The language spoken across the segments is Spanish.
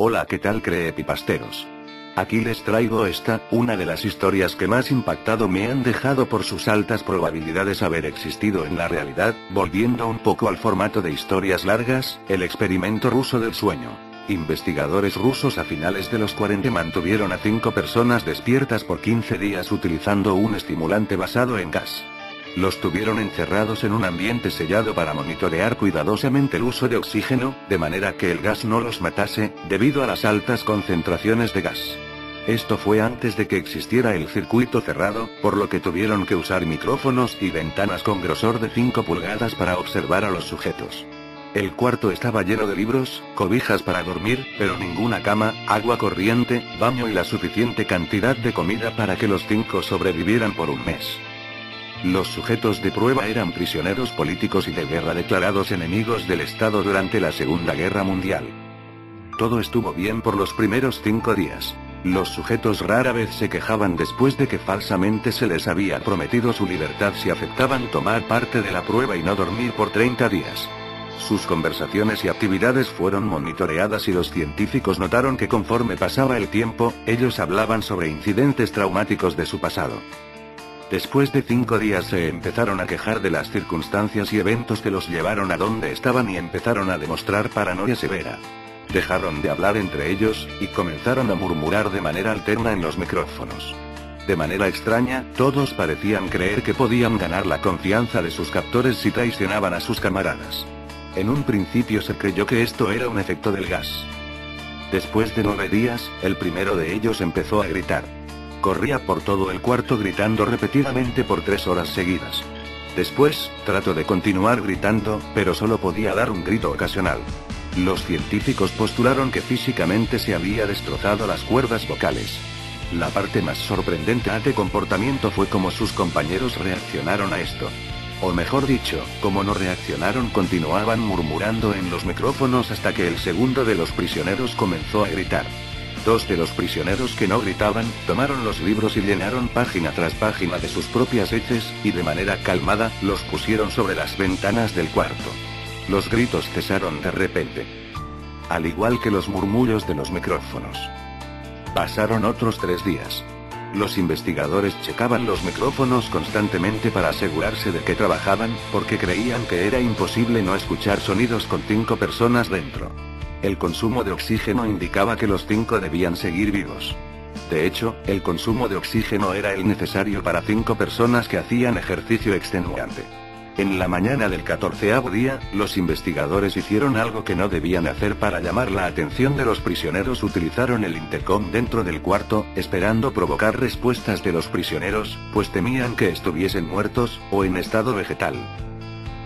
Hola, ¿qué tal, creepypasteros? Aquí les traigo una de las historias que más impactado me han dejado por sus altas probabilidades haber existido en la realidad, volviendo un poco al formato de historias largas, el experimento ruso del sueño. Investigadores rusos a finales de los 40 mantuvieron a 5 personas despiertas por 15 días utilizando un estimulante basado en gas. Los tuvieron encerrados en un ambiente sellado para monitorear cuidadosamente el uso de oxígeno, de manera que el gas no los matase, debido a las altas concentraciones de gas. Esto fue antes de que existiera el circuito cerrado, por lo que tuvieron que usar micrófonos y ventanas con grosor de 5 pulgadas para observar a los sujetos. El cuarto estaba lleno de libros, cobijas para dormir, pero ninguna cama, agua corriente, baño y la suficiente cantidad de comida para que los 5 sobrevivieran por un mes. Los sujetos de prueba eran prisioneros políticos y de guerra declarados enemigos del Estado durante la Segunda Guerra Mundial. Todo estuvo bien por los primeros 5 días. Los sujetos rara vez se quejaban después de que falsamente se les había prometido su libertad si aceptaban tomar parte de la prueba y no dormir por 30 días. Sus conversaciones y actividades fueron monitoreadas y los científicos notaron que conforme pasaba el tiempo, ellos hablaban sobre incidentes traumáticos de su pasado. Después de 5 días se empezaron a quejar de las circunstancias y eventos que los llevaron a donde estaban y empezaron a demostrar paranoia severa. Dejaron de hablar entre ellos, y comenzaron a murmurar de manera alterna en los micrófonos. De manera extraña, todos parecían creer que podían ganar la confianza de sus captores si traicionaban a sus camaradas. En un principio se creyó que esto era un efecto del gas. Después de 9 días, el primero de ellos empezó a gritar. Corría por todo el cuarto gritando repetidamente por 3 horas seguidas. Después, trató de continuar gritando, pero solo podía dar un grito ocasional. Los científicos postularon que físicamente se había destrozado las cuerdas vocales. La parte más sorprendente de comportamiento fue cómo sus compañeros reaccionaron a esto. O mejor dicho, como no reaccionaron, continuaban murmurando en los micrófonos hasta que el segundo de los prisioneros comenzó a gritar. 2 de los prisioneros que no gritaban, tomaron los libros y llenaron página tras página de sus propias heces, y de manera calmada, los pusieron sobre las ventanas del cuarto. Los gritos cesaron de repente. Al igual que los murmullos de los micrófonos. Pasaron otros 3 días. Los investigadores checaban los micrófonos constantemente para asegurarse de que trabajaban, porque creían que era imposible no escuchar sonidos con 5 personas dentro. El consumo de oxígeno indicaba que los 5 debían seguir vivos. De hecho, el consumo de oxígeno era el necesario para 5 personas que hacían ejercicio extenuante. En la mañana del 14º día, los investigadores hicieron algo que no debían hacer para llamar la atención de los prisioneros. Utilizaron el intercom dentro del cuarto, esperando provocar respuestas de los prisioneros, pues temían que estuviesen muertos, o en estado vegetal.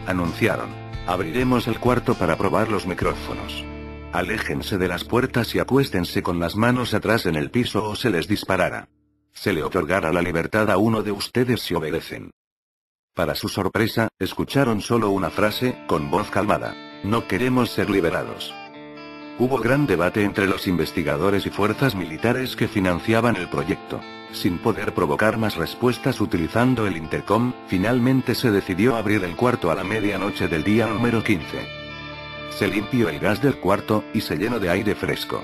Anunciaron: abriremos el cuarto para probar los micrófonos. Aléjense de las puertas y acuéstense con las manos atrás en el piso o se les disparará. Se le otorgará la libertad a uno de ustedes si obedecen. Para su sorpresa, escucharon solo una frase, con voz calmada: no queremos ser liberados. Hubo gran debate entre los investigadores y fuerzas militares que financiaban el proyecto. Sin poder provocar más respuestas utilizando el intercom, finalmente se decidió abrir el cuarto a la medianoche del día número 15. Se limpió el gas del cuarto, y se llenó de aire fresco.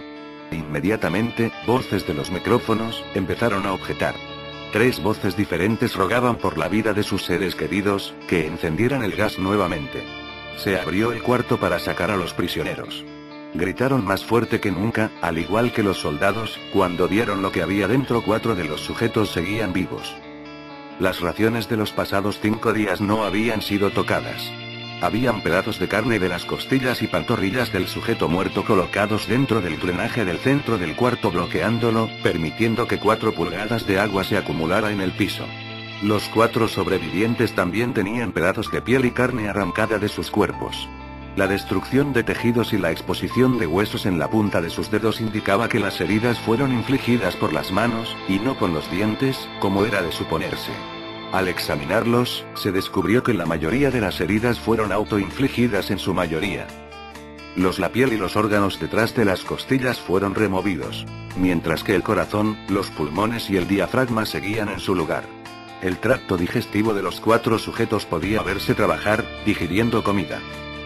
Inmediatamente, voces de los micrófonos empezaron a objetar. 3 voces diferentes rogaban por la vida de sus seres queridos, que encendieran el gas nuevamente. Se abrió el cuarto para sacar a los prisioneros. Gritaron más fuerte que nunca, al igual que los soldados, cuando vieron lo que había dentro. 4 de los sujetos seguían vivos. Las raciones de los pasados 5 días no habían sido tocadas. Habían pedazos de carne de las costillas y pantorrillas del sujeto muerto colocados dentro del drenaje del centro del cuarto, bloqueándolo, permitiendo que 4 pulgadas de agua se acumulara en el piso. Los 4 sobrevivientes también tenían pedazos de piel y carne arrancada de sus cuerpos. La destrucción de tejidos y la exposición de huesos en la punta de sus dedos indicaba que las heridas fueron infligidas por las manos, y no con los dientes, como era de suponerse. Al examinarlos, se descubrió que la mayoría de las heridas fueron autoinfligidas en su mayoría. La piel y los órganos detrás de las costillas fueron removidos, mientras que el corazón, los pulmones y el diafragma seguían en su lugar. El tracto digestivo de los 4 sujetos podía verse trabajar, digiriendo comida.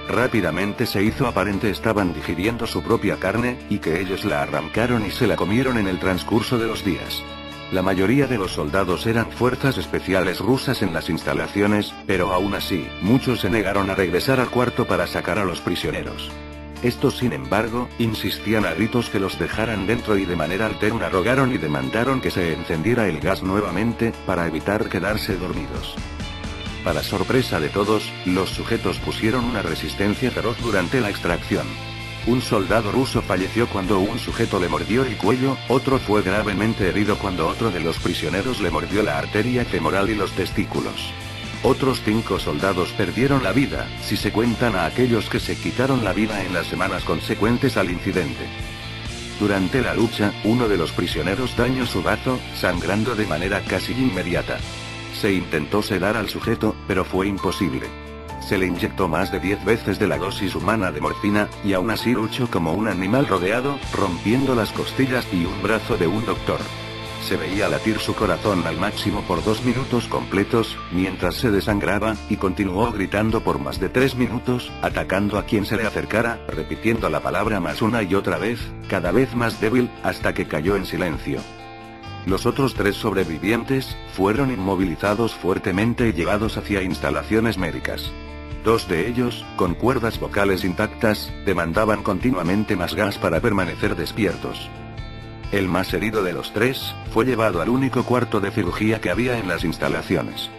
Rápidamente se hizo aparente estaban digiriendo su propia carne, y que ellos la arrancaron y se la comieron en el transcurso de los días. La mayoría de los soldados eran fuerzas especiales rusas en las instalaciones, pero aún así, muchos se negaron a regresar al cuarto para sacar a los prisioneros. Estos, sin embargo, insistían a gritos que los dejaran dentro y de manera alterna rogaron y demandaron que se encendiera el gas nuevamente, para evitar quedarse dormidos. Para sorpresa de todos, los sujetos pusieron una resistencia feroz durante la extracción. Un soldado ruso falleció cuando un sujeto le mordió el cuello, otro fue gravemente herido cuando otro de los prisioneros le mordió la arteria femoral y los testículos. Otros 5 soldados perdieron la vida, si se cuentan a aquellos que se quitaron la vida en las semanas consecuentes al incidente. Durante la lucha, uno de los prisioneros dañó su brazo, sangrando de manera casi inmediata. Se intentó sedar al sujeto, pero fue imposible. Se le inyectó más de 10 veces de la dosis humana de morfina, y aún así luchó como un animal rodeado, rompiendo las costillas y un brazo de un doctor. Se veía latir su corazón al máximo por 2 minutos completos, mientras se desangraba, y continuó gritando por más de 3 minutos, atacando a quien se le acercara, repitiendo la palabra más una y otra vez, cada vez más débil, hasta que cayó en silencio. Los otros 3 sobrevivientes fueron inmovilizados fuertemente y llevados hacia instalaciones médicas. 2 de ellos, con cuerdas vocales intactas, demandaban continuamente más gas para permanecer despiertos. El más herido de los 3, fue llevado al único cuarto de cirugía que había en las instalaciones.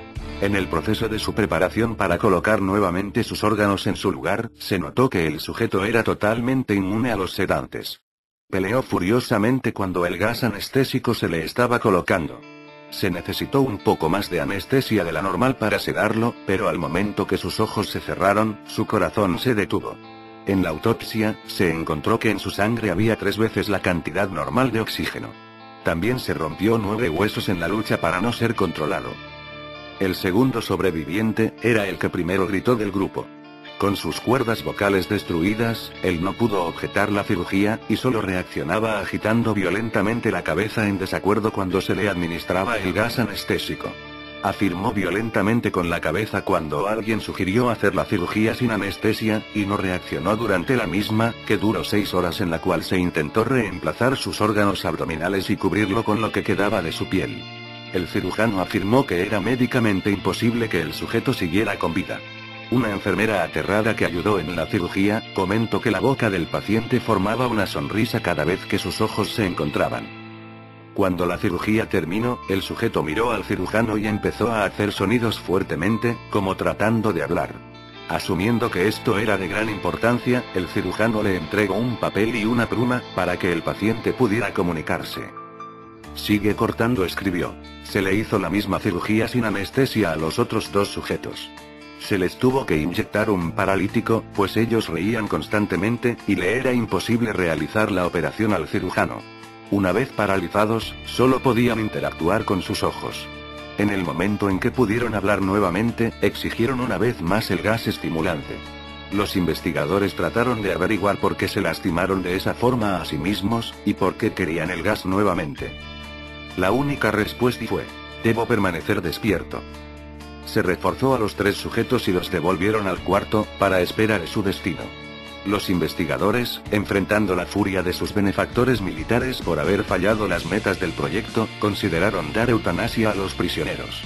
En el proceso de su preparación para colocar nuevamente sus órganos en su lugar, se notó que el sujeto era totalmente inmune a los sedantes. Peleó furiosamente cuando el gas anestésico se le estaba colocando. Se necesitó un poco más de anestesia de la normal para sedarlo, pero al momento que sus ojos se cerraron, su corazón se detuvo. En la autopsia, se encontró que en su sangre había 3 veces la cantidad normal de oxígeno. También se rompió 9 huesos en la lucha para no ser controlado. El segundo sobreviviente, era el que primero gritó del grupo. Con sus cuerdas vocales destruidas, él no pudo objetar la cirugía, y solo reaccionaba agitando violentamente la cabeza en desacuerdo cuando se le administraba el gas anestésico. Afirmó violentamente con la cabeza cuando alguien sugirió hacer la cirugía sin anestesia, y no reaccionó durante la misma, que duró 6 horas en la cual se intentó reemplazar sus órganos abdominales y cubrirlo con lo que quedaba de su piel. El cirujano afirmó que era médicamente imposible que el sujeto siguiera con vida. Una enfermera aterrada que ayudó en la cirugía, comentó que la boca del paciente formaba una sonrisa cada vez que sus ojos se encontraban. Cuando la cirugía terminó, el sujeto miró al cirujano y empezó a hacer sonidos fuertemente, como tratando de hablar. Asumiendo que esto era de gran importancia, el cirujano le entregó un papel y una pluma, para que el paciente pudiera comunicarse. Sigue cortando, escribió. Se le hizo la misma cirugía sin anestesia a los otros 2 sujetos. Se les tuvo que inyectar un paralítico, pues ellos reían constantemente, y le era imposible realizar la operación al cirujano. Una vez paralizados, solo podían interactuar con sus ojos. En el momento en que pudieron hablar nuevamente, exigieron una vez más el gas estimulante. Los investigadores trataron de averiguar por qué se lastimaron de esa forma a sí mismos, y por qué querían el gas nuevamente. La única respuesta fue: debo permanecer despierto. Se reforzó a los 3 sujetos y los devolvieron al cuarto, para esperar su destino. Los investigadores, enfrentando la furia de sus benefactores militares por haber fallado las metas del proyecto, consideraron dar eutanasia a los prisioneros.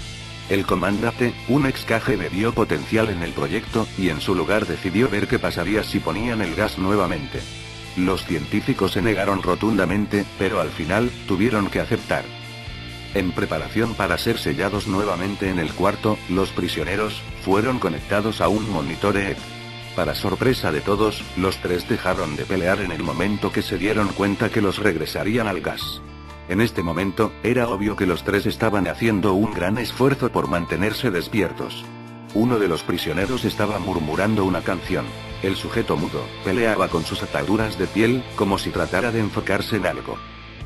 El comandante, un ex KGB, vio potencial en el proyecto, y en su lugar decidió ver qué pasaría si ponían el gas nuevamente. Los científicos se negaron rotundamente, pero al final, tuvieron que aceptar. En preparación para ser sellados nuevamente en el cuarto, los prisioneros fueron conectados a un monitor EEG. Para sorpresa de todos, los 3 dejaron de pelear en el momento que se dieron cuenta que los regresarían al gas. En este momento, era obvio que los 3 estaban haciendo un gran esfuerzo por mantenerse despiertos. Uno de los prisioneros estaba murmurando una canción. El sujeto mudo peleaba con sus ataduras de piel, como si tratara de enfocarse en algo.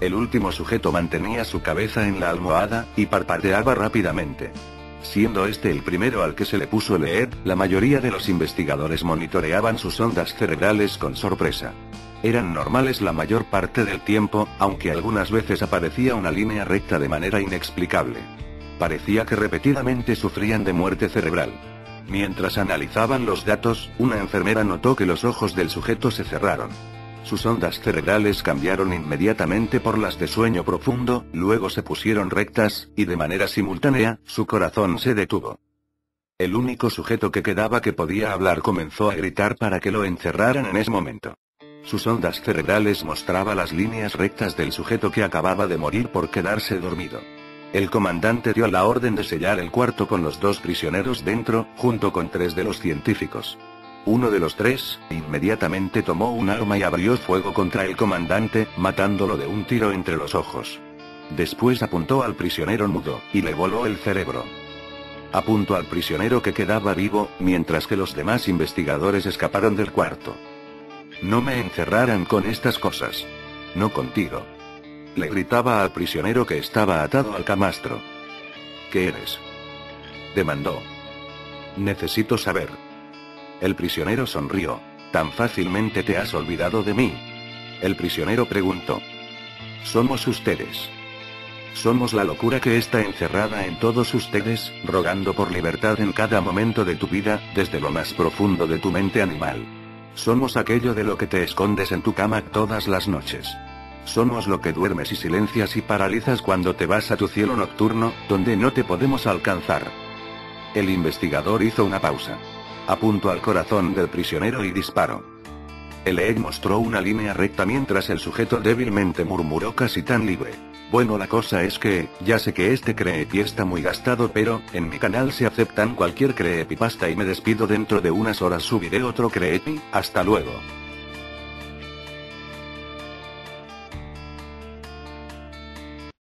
El último sujeto mantenía su cabeza en la almohada, y parpadeaba rápidamente. Siendo este el primero al que se le puso el EEG, la mayoría de los investigadores monitoreaban sus ondas cerebrales con sorpresa. Eran normales la mayor parte del tiempo, aunque algunas veces aparecía una línea recta de manera inexplicable. Parecía que repetidamente sufrían de muerte cerebral. Mientras analizaban los datos, una enfermera notó que los ojos del sujeto se cerraron. Sus ondas cerebrales cambiaron inmediatamente por las de sueño profundo, luego se pusieron rectas, y de manera simultánea, su corazón se detuvo. El único sujeto que quedaba que podía hablar comenzó a gritar para que lo encerraran en ese momento. Sus ondas cerebrales mostraban las líneas rectas del sujeto que acababa de morir por quedarse dormido. El comandante dio la orden de sellar el cuarto con los 2 prisioneros dentro, junto con 3 de los científicos. Uno de los 3, inmediatamente tomó un arma y abrió fuego contra el comandante, matándolo de un tiro entre los ojos. Después apuntó al prisionero mudo, y le voló el cerebro. Apuntó al prisionero que quedaba vivo, mientras que los demás investigadores escaparon del cuarto. No me encerraran con estas cosas. No contigo. Le gritaba al prisionero que estaba atado al camastro. ¿Qué eres? Demandó. Necesito saber. El prisionero sonrió. ¿Tan fácilmente te has olvidado de mí? El prisionero preguntó. Somos ustedes. Somos la locura que está encerrada en todos ustedes, rogando por libertad en cada momento de tu vida, desde lo más profundo de tu mente animal. Somos aquello de lo que te escondes en tu cama todas las noches. Somos lo que duermes y silencias y paralizas cuando te vas a tu cielo nocturno, donde no te podemos alcanzar. El investigador hizo una pausa. Apuntó al corazón del prisionero y disparó. El EEG mostró una línea recta mientras el sujeto débilmente murmuró casi tan libre. Bueno, la cosa es que, ya sé que este creepy está muy gastado, pero, en mi canal se aceptan cualquier creepypasta y me despido. Dentro de unas horas subiré otro creepy, hasta luego.